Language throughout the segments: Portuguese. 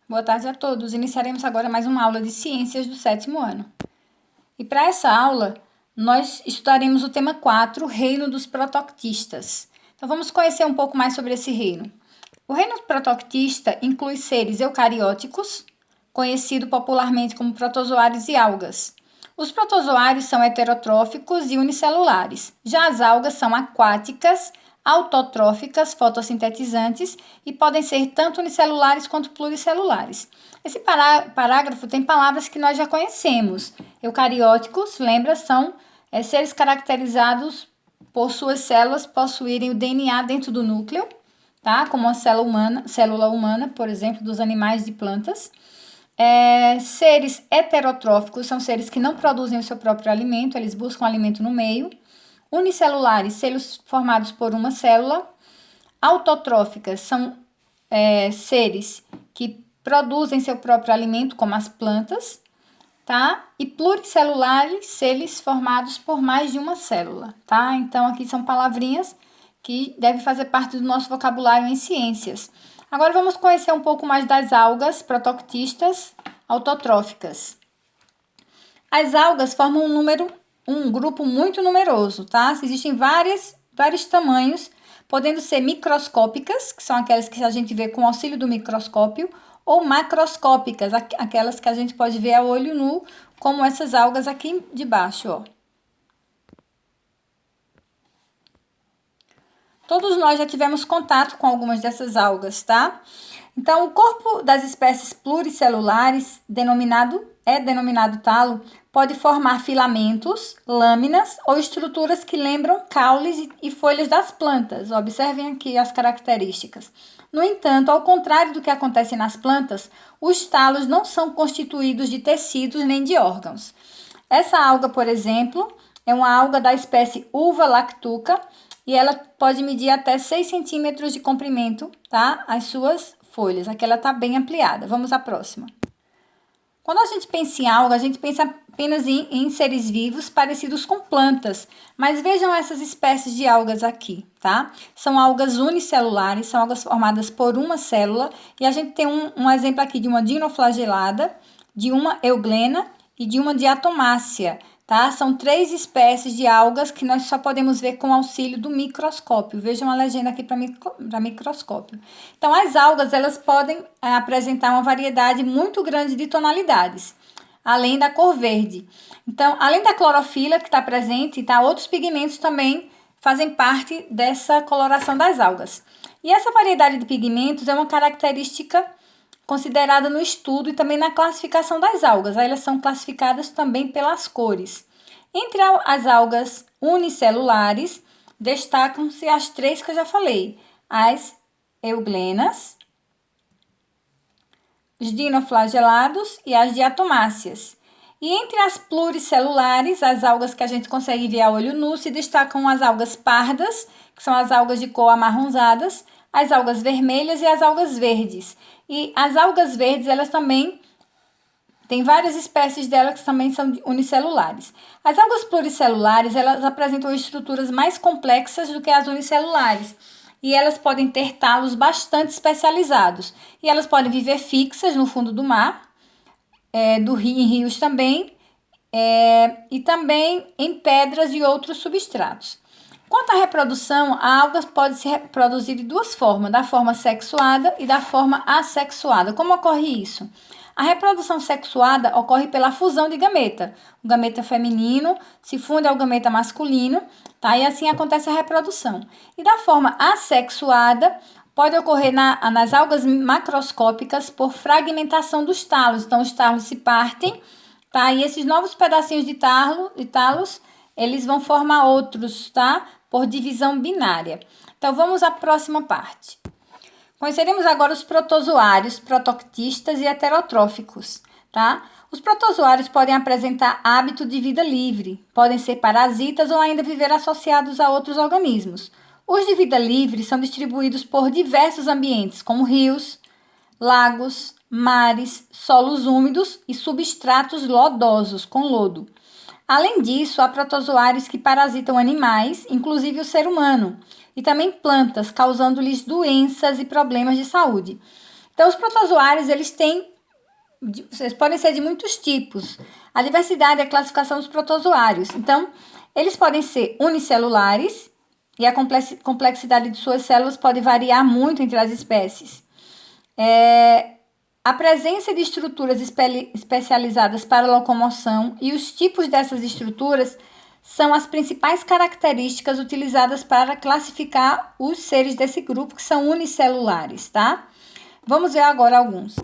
Boa tarde a todos. Iniciaremos agora mais uma aula de ciências do 7º ano. E para essa aula, nós estudaremos o tema 4, Reino dos Protoctistas. Então vamos conhecer um pouco mais sobre esse reino. O reino protoctista inclui seres eucarióticos, conhecido popularmente como protozoários e algas. Os protozoários são heterotróficos e unicelulares. Já as algas são aquáticas, autotróficas, fotossintetizantes e podem ser tanto unicelulares quanto pluricelulares. Esse parágrafo tem palavras que nós já conhecemos. Eucarióticos, lembra, são seres caracterizados por suas células possuírem o DNA dentro do núcleo, tá? Como a célula humana, por exemplo, dos animais e plantas. Seres heterotróficos são seres que não produzem o seu próprio alimento, eles buscam alimento no meio. Unicelulares, seres formados por uma célula. Autotróficas são seres que produzem seu próprio alimento, como as plantas, tá? E pluricelulares, seres formados por mais de uma célula, tá? Então, aqui são palavrinhas que devem fazer parte do nosso vocabulário em ciências. Agora, vamos conhecer um pouco mais das algas protoctistas autotróficas. As algas formam um grupo muito numeroso, tá? Existem vários tamanhos, podendo ser microscópicas, que são aquelas que a gente vê com o auxílio do microscópio, ou macroscópicas, aquelas que a gente pode ver a olho nu, como essas algas aqui de baixo, ó. Todos nós já tivemos contato com algumas dessas algas, tá? Então, o corpo das espécies pluricelulares, denominado talo, pode formar filamentos, lâminas ou estruturas que lembram caules e folhas das plantas. Observem aqui as características. No entanto, ao contrário do que acontece nas plantas, os talos não são constituídos de tecidos nem de órgãos. Essa alga, por exemplo, é uma alga da espécie Uva lactuca e ela pode medir até 6 centímetros de comprimento, tá? As suas folhas. Aqui ela está bem ampliada. Vamos à próxima. Quando a gente pensa em alga, a gente pensa apenas em seres vivos parecidos com plantas. Mas vejam essas espécies de algas aqui, tá? São algas unicelulares, são algas formadas por uma célula. E a gente tem um exemplo aqui de uma dinoflagelada, de uma euglena e de uma diatomácea, tá? São 3 espécies de algas que nós só podemos ver com o auxílio do microscópio. Vejam a legenda aqui para microscópio. Então, as algas, elas podem apresentar uma variedade muito grande de tonalidades, além da cor verde. Então, além da clorofila que está presente, tá? Outros pigmentos também fazem parte dessa coloração das algas. E essa variedade de pigmentos é uma característica considerada no estudo e também na classificação das algas. Aí elas são classificadas também pelas cores. Entre as algas unicelulares, destacam-se as 3 que eu já falei. As euglenas, os dinoflagelados e as diatomáceas. E entre as pluricelulares, as algas que a gente consegue ver a olho nu, se destacam as algas pardas, que são as algas de cor amarronzadas, as algas vermelhas e as algas verdes. E as algas verdes, elas também tem várias espécies delas que também são unicelulares. As algas pluricelulares, elas apresentam estruturas mais complexas do que as unicelulares. E elas podem ter talos bastante especializados. E elas podem viver fixas no fundo do mar, em rios também, e também em pedras e outros substratos. Quanto à reprodução, a alga pode se reproduzir de 2 formas, da forma sexuada e da forma assexuada. Como ocorre isso? A reprodução sexuada ocorre pela fusão de gameta. O gameta feminino se funde ao gameta masculino, tá? E assim acontece a reprodução. E da forma assexuada, pode ocorrer nas algas macroscópicas por fragmentação dos talos. Então, os talos se partem, tá? E esses novos pedacinhos de talos, eles vão formar outros, tá? Por divisão binária. Então, vamos à próxima parte. Conheceremos agora os protozoários, protoctistas e heterotróficos, tá? Os protozoários podem apresentar hábito de vida livre, podem ser parasitas ou ainda viver associados a outros organismos. Os de vida livre são distribuídos por diversos ambientes, como rios, lagos, mares, solos úmidos e substratos lodosos, com lodo. Além disso, há protozoários que parasitam animais, inclusive o ser humano, e também plantas, causando-lhes doenças e problemas de saúde. Então, os protozoários, eles podem ser de muitos tipos. A diversidade é a classificação dos protozoários. Então, eles podem ser unicelulares e a complexidade de suas células pode variar muito entre as espécies. A presença de estruturas especializadas para locomoção e os tipos dessas estruturas são as principais características utilizadas para classificar os seres desse grupo, que são unicelulares, tá? Vamos ver agora alguns.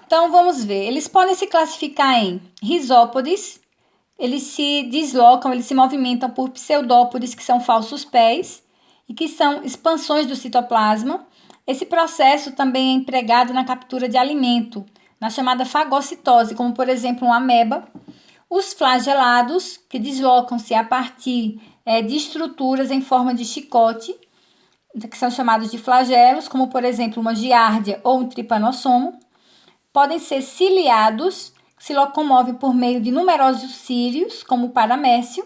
Então, vamos ver. Eles podem se classificar em rizópodes, eles se deslocam, eles se movimentam por pseudópodes, que são falsos pés, e que são expansões do citoplasma. Esse processo também é empregado na captura de alimento, na chamada fagocitose, como, por exemplo, uma ameba. Os flagelados, que deslocam-se a partir de estruturas em forma de chicote, que são chamados de flagelos, como, por exemplo, uma giardia ou um tripanossomo. Podem ser ciliados, que se locomovem por meio de numerosos cílios, como o paramécio.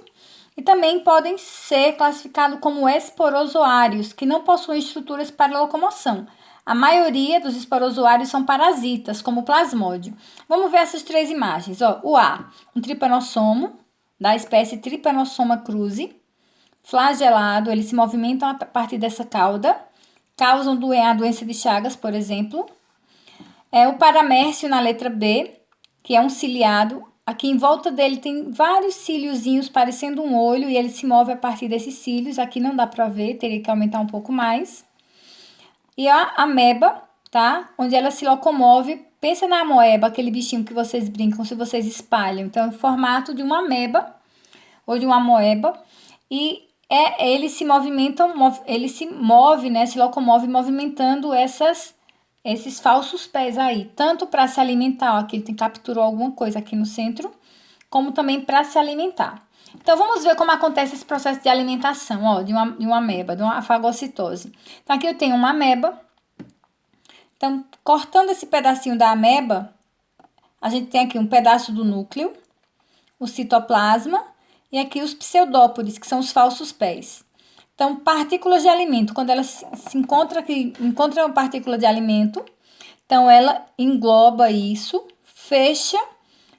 E também podem ser classificados como esporozoários, que não possuem estruturas para locomoção. A maioria dos esporozoários são parasitas, como o plasmódio. Vamos ver essas três imagens. O A, um tripanossomo, da espécie Trypanosoma cruzi. Flagelado, eles se movimentam a partir dessa cauda, causam a doença de Chagas, por exemplo. O paramércio na letra B, que é um ciliado. Aqui em volta dele tem vários cíliozinhos parecendo um olho e ele se move a partir desses cílios. Aqui não dá para ver, teria que aumentar um pouco mais. E a ameba, tá? Onde ela se locomove. Pensa na amoeba, aquele bichinho que vocês brincam se vocês espalham. Então, é o formato de uma ameba ou de uma amoeba. E eles se movimentam, ele se move, né? Se locomove movimentando esses falsos pés aí. Tanto para se alimentar, ó, aqui ele capturou alguma coisa aqui no centro, como também para se alimentar. Então, vamos ver como acontece esse processo de alimentação, ó, de uma ameba, de uma fagocitose. Então, aqui eu tenho uma ameba. Então, cortando esse pedacinho da ameba, a gente tem aqui um pedaço do núcleo, o citoplasma, e aqui os pseudópodes, que são os falsos pés. Então, partículas de alimento, quando ela se encontra uma partícula de alimento, então ela engloba isso, fecha,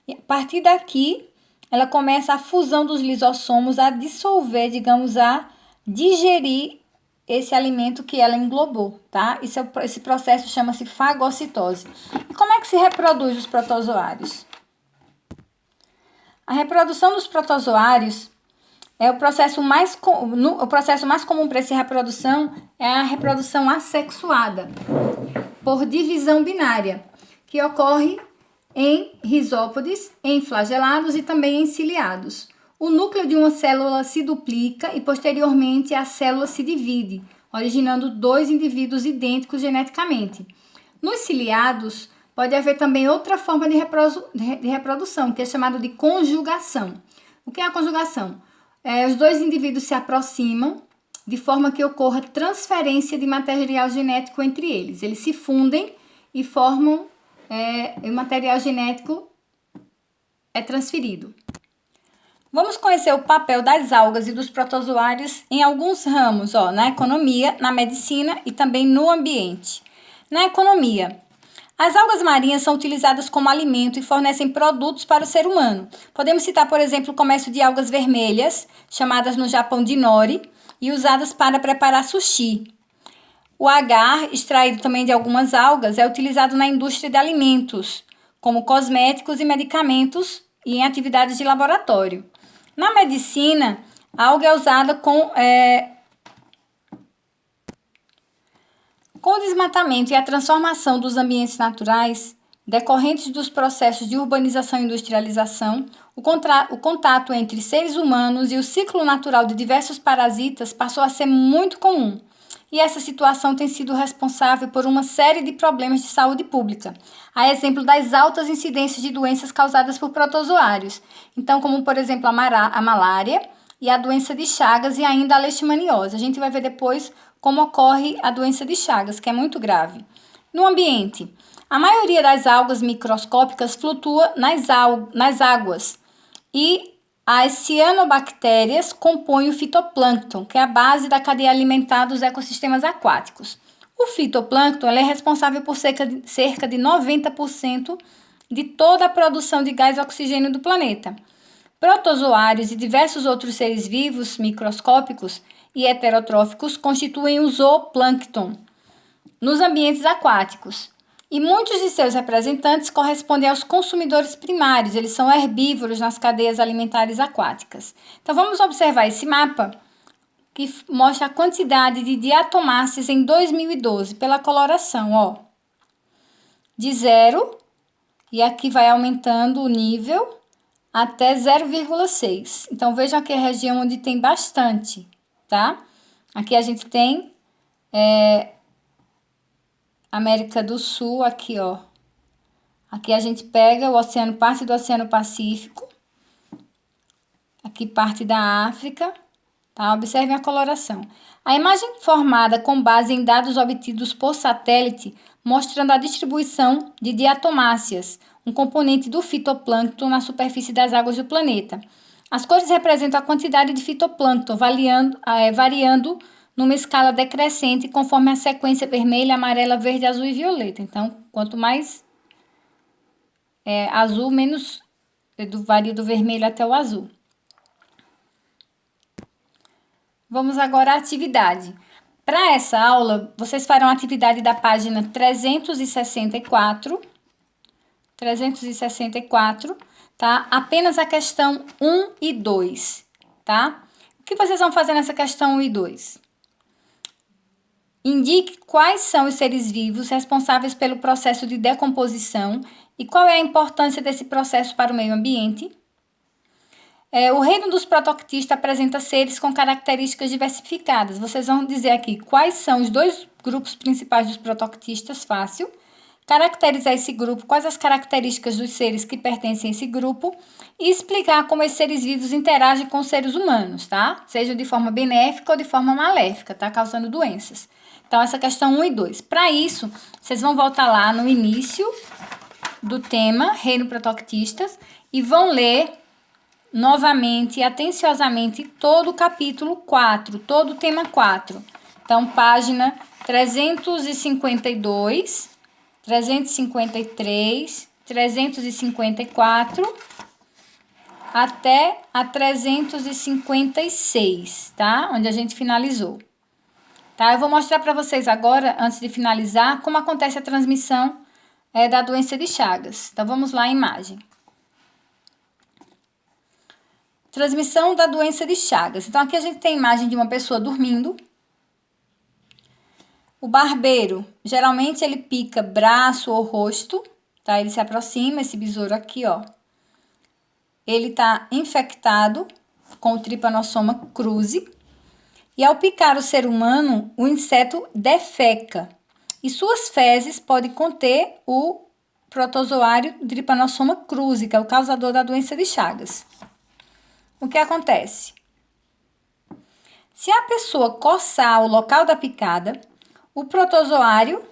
e a partir daqui ela começa a fusão dos lisossomos a dissolver, digamos, a digerir esse alimento que ela englobou, tá? Esse processo chama-se fagocitose. E como é que se reproduz os protozoários? A reprodução dos protozoários o processo mais comum para essa reprodução é a reprodução assexuada, por divisão binária, que ocorre em rizópodes, em flagelados e também em ciliados. O núcleo de uma célula se duplica e, posteriormente, a célula se divide, originando dois indivíduos idênticos geneticamente. Nos ciliados, pode haver também outra forma de reprodução, que é chamada de conjugação. O que é a conjugação? Os dois indivíduos se aproximam de forma que ocorra transferência de material genético entre eles. Eles se fundem e formam o material genético é transferido. Vamos conhecer o papel das algas e dos protozoários em alguns ramos, na economia, na medicina e também no ambiente. Na economia, as algas marinhas são utilizadas como alimento e fornecem produtos para o ser humano. Podemos citar, por exemplo, o comércio de algas vermelhas, chamadas no Japão de nori, e usadas para preparar sushi. O agar, extraído também de algumas algas, é utilizado na indústria de alimentos, como cosméticos e medicamentos e em atividades de laboratório. Na medicina, a alga é usada com o desmatamento e a transformação dos ambientes naturais, decorrentes dos processos de urbanização e industrialização, o contato entre seres humanos e o ciclo natural de diversos parasitas passou a ser muito comum. E essa situação tem sido responsável por uma série de problemas de saúde pública, a exemplo das altas incidências de doenças causadas por protozoários, então como, por exemplo, a malária e a doença de Chagas e ainda a leishmaniose. A gente vai ver depois como ocorre a doença de Chagas, que é muito grave. No ambiente, a maioria das algas microscópicas flutua nas águas e as cianobactérias compõem o fitoplâncton, que é a base da cadeia alimentar dos ecossistemas aquáticos. O fitoplâncton ele é responsável por cerca de 90% de toda a produção de gás oxigênio do planeta. Protozoários e diversos outros seres vivos microscópicos e heterotróficos constituem o zooplâncton nos ambientes aquáticos. E muitos de seus representantes correspondem aos consumidores primários, eles são herbívoros nas cadeias alimentares aquáticas. Então vamos observar esse mapa que mostra a quantidade de diatomáceas em 2012 pela coloração, ó. De 0, e aqui vai aumentando o nível até 0,6. Então vejam aqui a região onde tem bastante, tá? Aqui a gente tem América do Sul, aqui, ó. Aqui a gente pega o oceano, parte do Oceano Pacífico. Aqui parte da África, tá? Observem a coloração. A imagem formada com base em dados obtidos por satélite, mostrando a distribuição de diatomáceas, um componente do fitoplâncton na superfície das águas do planeta. As cores representam a quantidade de fitoplâncton, variando numa escala decrescente conforme a sequência vermelha, amarela, verde, azul e violeta. Então, quanto mais azul, menos varia do vermelho até o azul. Vamos agora à atividade. Para essa aula, vocês farão a atividade da página 364, tá? Apenas a questão 1 e 2, tá? O que vocês vão fazer nessa questão 1 e 2? Indique quais são os seres vivos responsáveis pelo processo de decomposição e qual é a importância desse processo para o meio ambiente. O reino dos protoctistas apresenta seres com características diversificadas. Vocês vão dizer aqui quais são os dois grupos principais dos protoctistas, fácil. Caracterizar esse grupo, quais as características dos seres que pertencem a esse grupo e explicar como esses seres vivos interagem com os seres humanos, tá? Seja de forma benéfica ou de forma maléfica, tá? Causando doenças. Então, essa questão 1 e 2. Para isso, vocês vão voltar lá no início do tema, Reino Protoctistas, e vão ler novamente e atenciosamente todo o capítulo 4, todo o tema 4. Então, página 352, 353, 354 até a 356, tá? Onde a gente finalizou. Tá? Eu vou mostrar para vocês agora, antes de finalizar, como acontece a transmissão da doença de Chagas. Então, vamos lá, a imagem. Transmissão da doença de Chagas. Então, aqui a gente tem a imagem de uma pessoa dormindo. O barbeiro, geralmente, ele pica braço ou rosto, tá? Ele se aproxima, esse besouro aqui, ó. Ele tá infectado com o Trypanosoma cruzi. E ao picar o ser humano, o inseto defeca. E suas fezes podem conter o protozoário Trypanosoma cruzi, que é o causador da doença de Chagas. O que acontece? Se a pessoa coçar o local da picada, o protozoário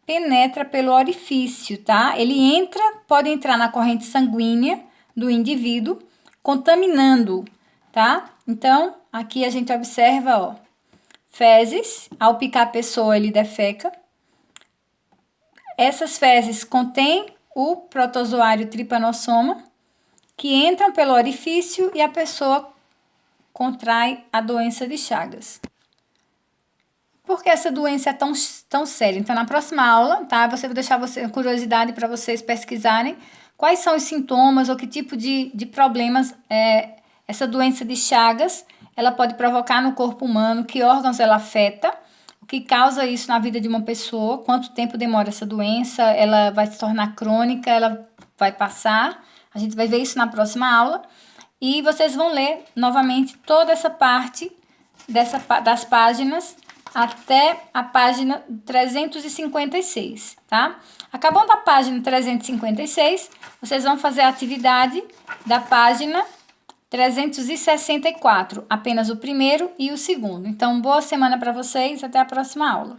penetra pelo orifício, tá? Ele pode entrar na corrente sanguínea do indivíduo, contaminando-o, tá? Então, aqui a gente observa, ó, fezes, ao picar a pessoa ele defeca. Essas fezes contêm o protozoário Trypanosoma, que entram pelo orifício e a pessoa contrai a doença de Chagas. Por que essa doença é tão séria? Então, na próxima aula, tá? Vou deixar curiosidade para vocês pesquisarem quais são os sintomas ou que tipo de problemas essa doença de Chagas ela pode provocar no corpo humano, que órgãos ela afeta, o que causa isso na vida de uma pessoa, quanto tempo demora essa doença, ela vai se tornar crônica, ela vai passar. A gente vai ver isso na próxima aula. E vocês vão ler novamente toda essa parte das páginas até a página 356, tá? Acabando a página 356, vocês vão fazer a atividade da página 364, apenas o primeiro e o segundo. Então, boa semana para vocês, até a próxima aula.